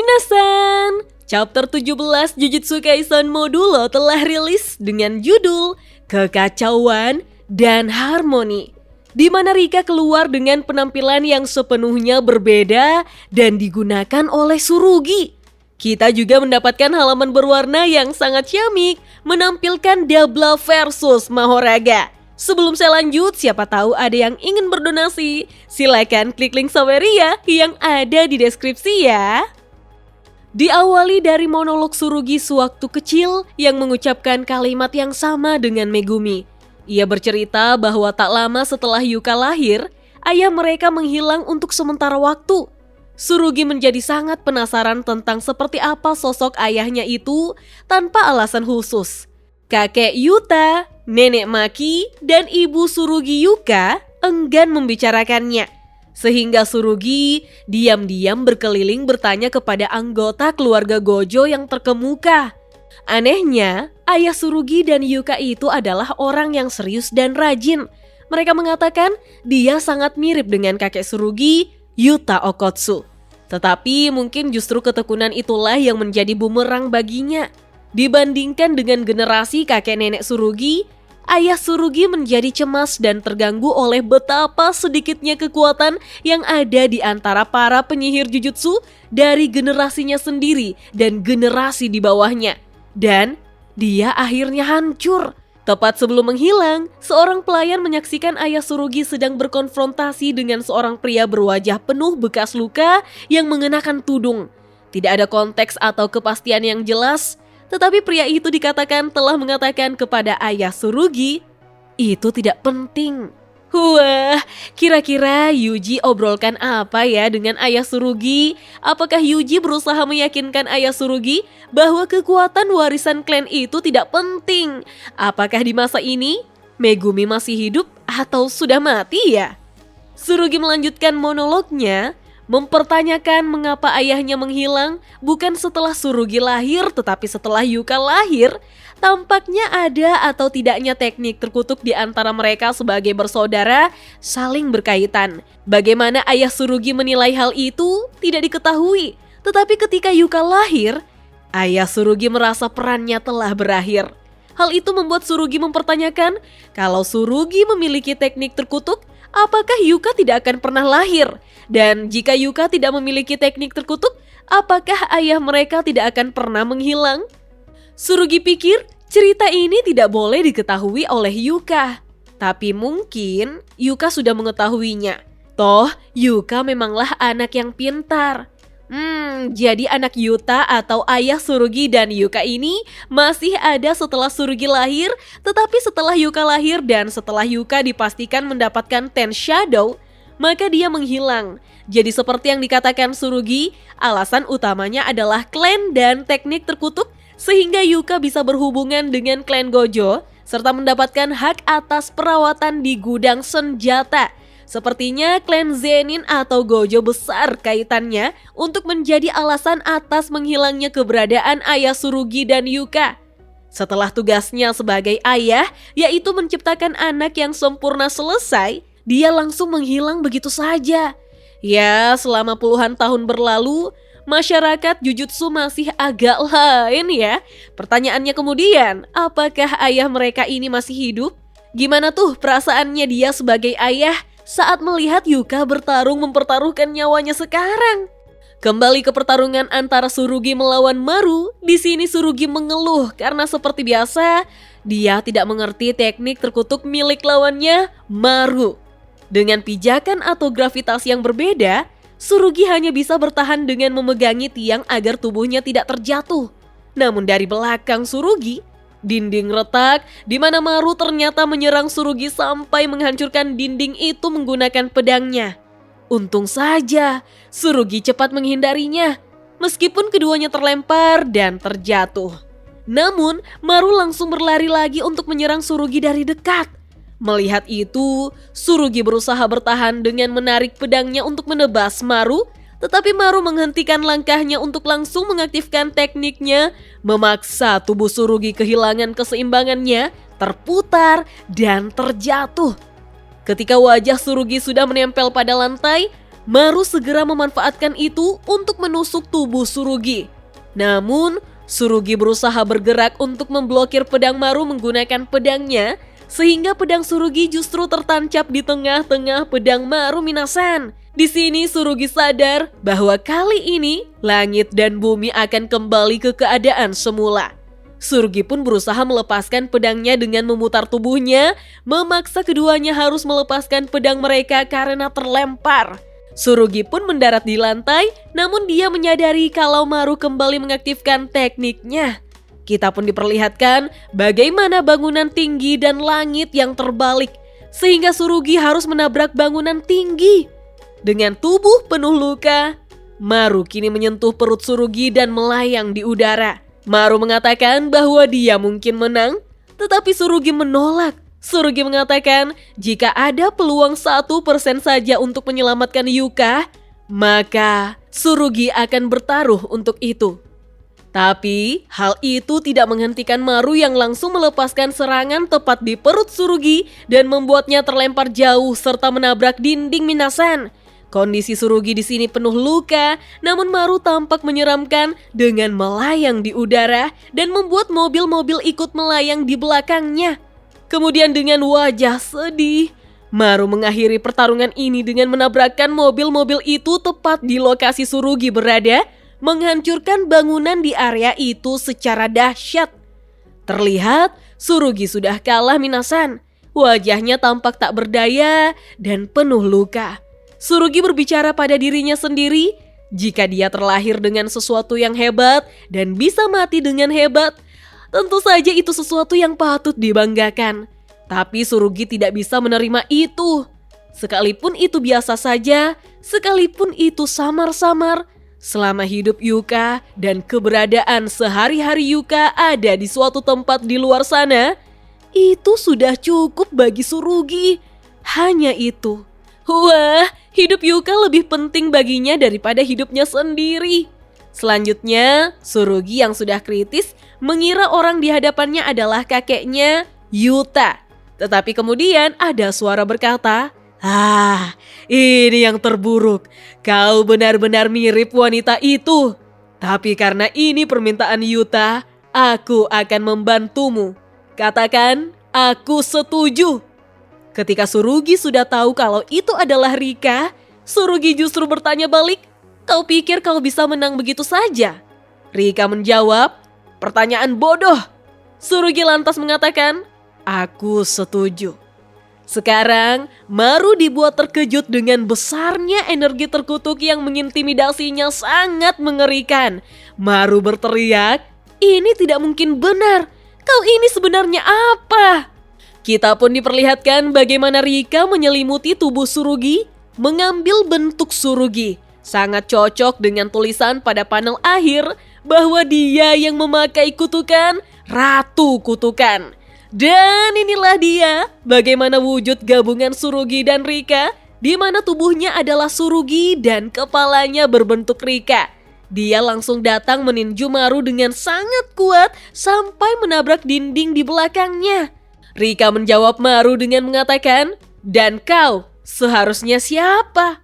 Minasan! Chapter 17 Jujutsu Kaisen Modulo telah rilis dengan judul Kekacauan dan Harmoni, di mana Rika keluar dengan penampilan yang sepenuhnya berbeda dan digunakan oleh Tsurugi. Kita juga mendapatkan halaman berwarna yang sangat ciamik menampilkan Dabla versus Mahoraga. Sebelum saya lanjut, siapa tahu ada yang ingin berdonasi, silakan klik link Saweria yang ada di deskripsi ya. Diawali dari monolog Tsurugi sewaktu kecil yang mengucapkan kalimat yang sama dengan Megumi. Ia bercerita bahwa tak lama setelah Yuka lahir, ayah mereka menghilang untuk sementara waktu. Tsurugi menjadi sangat penasaran tentang seperti apa sosok ayahnya itu tanpa alasan khusus. Kakek Yuta, nenek Maki, dan ibu Tsurugi Yuka enggan membicarakannya. Sehingga Tsurugi diam-diam berkeliling bertanya kepada anggota keluarga Gojo yang terkemuka. Anehnya, ayah Tsurugi dan Yuka itu adalah orang yang serius dan rajin. Mereka mengatakan dia sangat mirip dengan kakek Tsurugi, Yuta Okkotsu. Tetapi mungkin justru ketekunan itulah yang menjadi bumerang baginya. Dibandingkan dengan generasi kakek nenek Tsurugi, ayah Tsurugi menjadi cemas dan terganggu oleh betapa sedikitnya kekuatan yang ada di antara para penyihir Jujutsu dari generasinya sendiri dan generasi di bawahnya. Dan dia akhirnya hancur. Tepat sebelum menghilang, seorang pelayan menyaksikan ayah Tsurugi sedang berkonfrontasi dengan seorang pria berwajah penuh bekas luka yang mengenakan tudung. Tidak ada konteks atau kepastian yang jelas, tetapi pria itu dikatakan telah mengatakan kepada ayah Tsurugi, itu tidak penting. Wah, kira-kira Yuji obrolkan apa ya dengan ayah Tsurugi? Apakah Yuji berusaha meyakinkan ayah Tsurugi bahwa kekuatan warisan klan itu tidak penting? Apakah di masa ini Megumi masih hidup atau sudah mati ya? Tsurugi melanjutkan monolognya, mempertanyakan mengapa ayahnya menghilang bukan setelah Tsurugi lahir tetapi setelah Yuka lahir. Tampaknya ada atau tidaknya teknik terkutuk di antara mereka sebagai bersaudara saling berkaitan. Bagaimana ayah Tsurugi menilai hal itu tidak diketahui. Tetapi ketika Yuka lahir, ayah Tsurugi merasa perannya telah berakhir. Hal itu membuat Tsurugi mempertanyakan kalau Tsurugi memiliki teknik terkutuk, apakah Yuka tidak akan pernah lahir? Dan jika Yuka tidak memiliki teknik terkutuk, apakah ayah mereka tidak akan pernah menghilang? Tsurugi pikir cerita ini tidak boleh diketahui oleh Yuka. Tapi mungkin Yuka sudah mengetahuinya. Toh Yuka memanglah anak yang pintar. Jadi anak Yuta atau ayah Tsurugi dan Yuka ini masih ada setelah Tsurugi lahir, tetapi setelah Yuka lahir dan setelah Yuka dipastikan mendapatkan Ten Shadow, maka dia menghilang. Jadi seperti yang dikatakan Tsurugi, alasan utamanya adalah klan dan teknik terkutuk sehingga Yuka bisa berhubungan dengan klan Gojo serta mendapatkan hak atas perawatan di gudang senjata. Sepertinya klan Zenin atau Gojo besar kaitannya untuk menjadi alasan atas menghilangnya keberadaan ayah Tsurugi dan Yuka. Setelah tugasnya sebagai ayah, yaitu menciptakan anak yang sempurna selesai, dia langsung menghilang begitu saja. Ya, selama puluhan tahun berlalu, masyarakat Jujutsu masih agak lain ya. Pertanyaannya kemudian, apakah ayah mereka ini masih hidup? Gimana tuh perasaannya dia sebagai ayah saat melihat Yuka bertarung mempertaruhkan nyawanya sekarang? Kembali ke pertarungan antara Tsurugi melawan Maru, di sini Tsurugi mengeluh karena seperti biasa, dia tidak mengerti teknik terkutuk milik lawannya, Maru. Dengan pijakan atau gravitasi yang berbeda, Tsurugi hanya bisa bertahan dengan memegangi tiang agar tubuhnya tidak terjatuh. Namun dari belakang Tsurugi, dinding retak di mana Maru ternyata menyerang Tsurugi sampai menghancurkan dinding itu menggunakan pedangnya. Untung saja Tsurugi cepat menghindarinya, meskipun keduanya terlempar dan terjatuh. Namun Maru langsung berlari lagi untuk menyerang Tsurugi dari dekat. Melihat itu, Tsurugi berusaha bertahan dengan menarik pedangnya untuk menebas Maru, tetapi Maru menghentikan langkahnya untuk langsung mengaktifkan tekniknya, memaksa tubuh Tsurugi kehilangan keseimbangannya, terputar dan terjatuh. Ketika wajah Tsurugi sudah menempel pada lantai, Maru segera memanfaatkan itu untuk menusuk tubuh Tsurugi. Namun, Tsurugi berusaha bergerak untuk memblokir pedang Maru menggunakan pedangnya, sehingga pedang Tsurugi justru tertancap di tengah-tengah pedang Maru Minasan. Di sini Tsurugi sadar bahwa kali ini langit dan bumi akan kembali ke keadaan semula. Tsurugi pun berusaha melepaskan pedangnya dengan memutar tubuhnya, memaksa keduanya harus melepaskan pedang mereka karena terlempar. Tsurugi pun mendarat di lantai, namun dia menyadari kalau Maru kembali mengaktifkan tekniknya. Kita pun diperlihatkan bagaimana bangunan tinggi dan langit yang terbalik, sehingga Tsurugi harus menabrak bangunan tinggi. Dengan tubuh penuh luka, Maru kini menyentuh perut Tsurugi dan melayang di udara. Maru mengatakan bahwa dia mungkin menang, tetapi Tsurugi menolak. Tsurugi mengatakan jika ada peluang 1% saja untuk menyelamatkan Yuka, maka Tsurugi akan bertaruh untuk itu. Tapi hal itu tidak menghentikan Maru yang langsung melepaskan serangan tepat di perut Tsurugi dan membuatnya terlempar jauh serta menabrak dinding Minasan. Kondisi Tsurugi di sini penuh luka, namun Maru tampak menyeramkan dengan melayang di udara dan membuat mobil-mobil ikut melayang di belakangnya. Kemudian dengan wajah sedih, Maru mengakhiri pertarungan ini dengan menabrakkan mobil-mobil itu tepat di lokasi Tsurugi berada, menghancurkan bangunan di area itu secara dahsyat. Terlihat Tsurugi sudah kalah Minasan. Wajahnya tampak tak berdaya dan penuh luka. Tsurugi berbicara pada dirinya sendiri, jika dia terlahir dengan sesuatu yang hebat dan bisa mati dengan hebat, tentu saja itu sesuatu yang patut dibanggakan. Tapi Tsurugi tidak bisa menerima itu. Sekalipun itu biasa saja, sekalipun itu samar-samar, selama hidup Yuka dan keberadaan sehari-hari Yuka ada di suatu tempat di luar sana, itu sudah cukup bagi Tsurugi. Hanya itu. Wah, hidup Yuka lebih penting baginya daripada hidupnya sendiri. Selanjutnya, Tsurugi yang sudah kritis mengira orang di hadapannya adalah kakeknya, Yuta. Tetapi kemudian ada suara berkata, ini yang terburuk. Kau benar-benar mirip wanita itu. Tapi karena ini permintaan Yuta, aku akan membantumu. Katakan, aku setuju. Ketika Tsurugi sudah tahu kalau itu adalah Rika, Tsurugi justru bertanya balik, kau pikir kau bisa menang begitu saja? Rika menjawab, pertanyaan bodoh. Tsurugi lantas mengatakan, aku setuju. Sekarang, Maru dibuat terkejut dengan besarnya energi terkutuk yang mengintimidasinya sangat mengerikan. Maru berteriak, ini tidak mungkin benar. Kau ini sebenarnya apa? Kita pun diperlihatkan bagaimana Rika menyelimuti tubuh Tsurugi, mengambil bentuk Tsurugi. Sangat cocok dengan tulisan pada panel akhir bahwa dia yang memakai kutukan, Ratu Kutukan. Dan inilah dia bagaimana wujud gabungan Tsurugi dan Rika, di mana tubuhnya adalah Tsurugi dan kepalanya berbentuk Rika. Dia langsung datang meninju Maru dengan sangat kuat sampai menabrak dinding di belakangnya. Rika menjawab Maru dengan mengatakan, dan kau seharusnya siapa?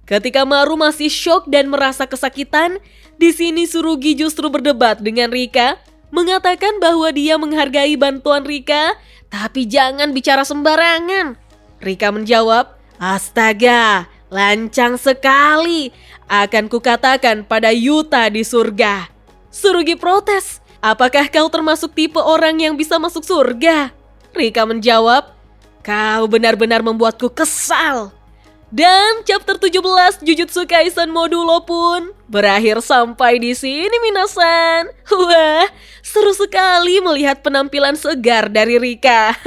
Ketika Maru masih syok dan merasa kesakitan, di sini Tsurugi justru berdebat dengan Rika, mengatakan bahwa dia menghargai bantuan Rika, tapi jangan bicara sembarangan. Rika menjawab, astaga, lancang sekali. Akan kukatakan pada Yuta di surga. Tsurugi protes, apakah kau termasuk tipe orang yang bisa masuk surga? Rika menjawab, kau benar-benar membuatku kesal. Dan chapter 17 Jujutsu Kaisen Modulo pun berakhir sampai di sini Minasan. Wah, seru sekali melihat penampilan segar dari Rika.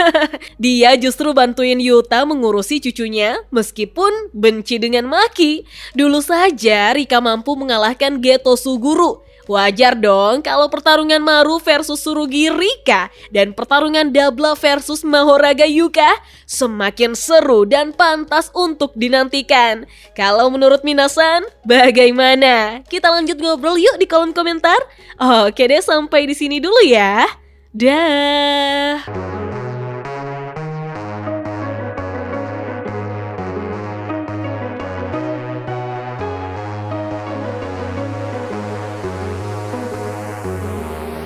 Dia justru bantuin Yuta mengurusi cucunya meskipun benci dengan Maki. Dulu saja Rika mampu mengalahkan Geto Suguru. Wajar dong kalau pertarungan Maru versus Tsurugi Rika dan pertarungan Dabla versus Mahoraga Yuka semakin seru dan pantas untuk dinantikan. Kalau menurut Minasan, bagaimana? Kita lanjut ngobrol yuk di kolom komentar. Oke deh, sampai di sini dulu ya. Dah.